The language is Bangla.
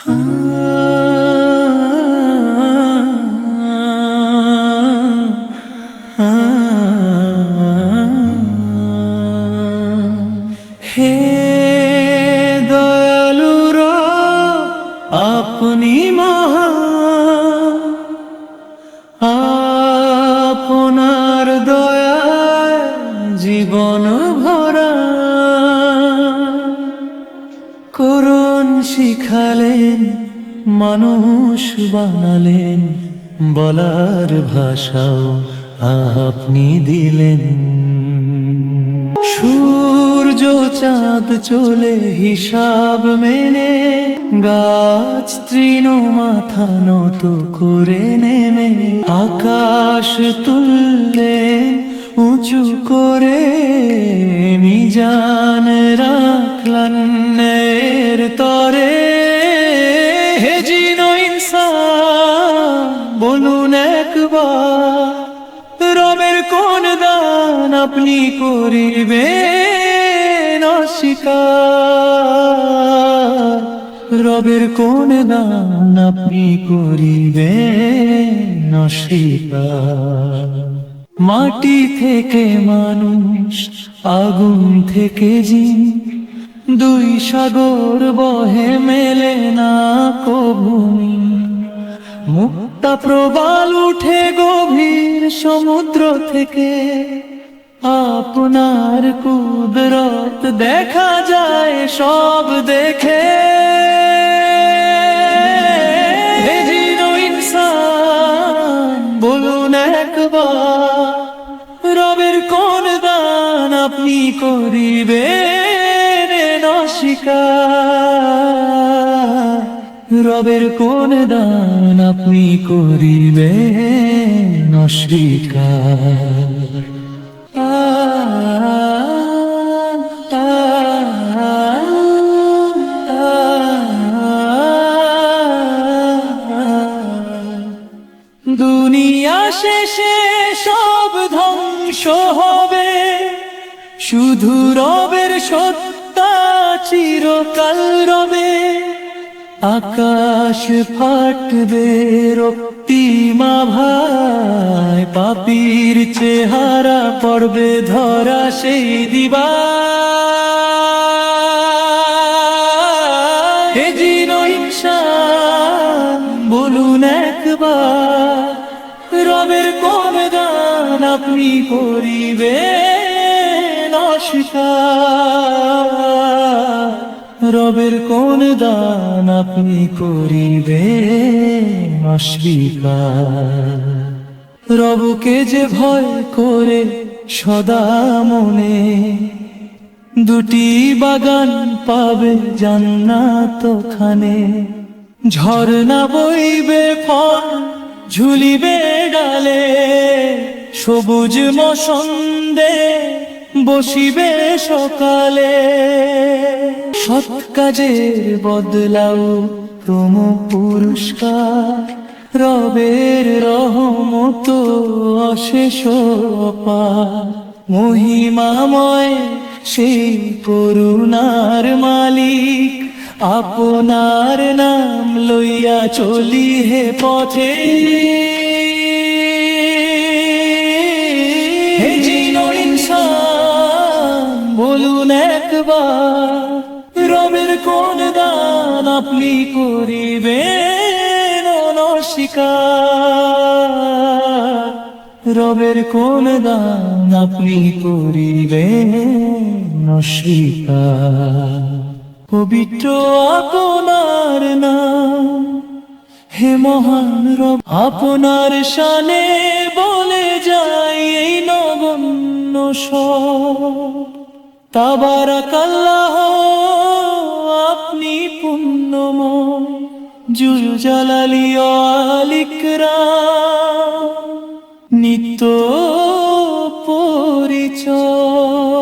হে দয়ালুর আপনি মহান, আপনার দয়ায় জীবন ভরা। করুণ শিখালেন, মানুষ বানালেন, বলার ভাষাও আপনি দিলেন। সূর্য চাঁদ চলে হিসাব মেনে, গাছ তৃণ মাথা নত করে নেমে, আকাশ তুললেন উঁচু করে, মিজান রাখলেন এর তরে। হে জিন ইনসান বলুন একবার, রবের কোন দান আপনি করিবেন অস্বীকার? রবের কোন দান আপনি করিবেন অস্বীকার? মাটি থেকে মানুষ, আগুন থেকে জিন, দুই সাগর বহে মেলে না কভূমি। মুক্তা প্রবাল উঠে গভীর সমুদ্র থেকে, আপনার কুদরত দেখা যায় সব দেখে। হে জিন ইনসান বলুন একবার, রবের কোন দান আপনি করিবেন অস্বীকার? রবের কোন দান আপনি করিবেন অস্বীকার? দুনিয়া শেষে সব ধ্বংস হবে, শুধু রবের সত্তা চিরকাল রবে। আকাশ ফাটবে রক্তিমা ভাই, পাপীর চেহারা পড়বে ধরা সেই দিবা। হে জিন ইনসান বলুন একবার, রবের কোন দান আপনি করিবেন অস্বীকার? রবের কোন দান আপনি করিবেন অস্বীকার? রবকে যে ভয় করে সদা মনে, দুটি বাগান পাবে জান্নাত খানে। ঝর্ণা বইবে ফল ঝুলিবে ডালে, সবুজ মসন্দে বসিবে সকালে। সৎ কাজের বদলাও তোম পুরস্কার, রবের রহমত অশেষ অপার। মহিমাময় সেই করুণার মালিক, আপনার নাম লইয়া চলি হে পথে। হে জিন ইনসান বলুন একবার, রবের কোন দান আপনি করিবেন অস্বীকার? রবের কোন দান আপনি করিবেন অস্বীকার? পবিত্র আপনার নাম, হে মহান রব, আপনার শানে বলে যায় এই নগণ্য স্বর। তাবারাকাল্লাহ আপনি পুণ্যময়, জুল জালালি ওয়াল ইকরাম নিত্য পরিচয়।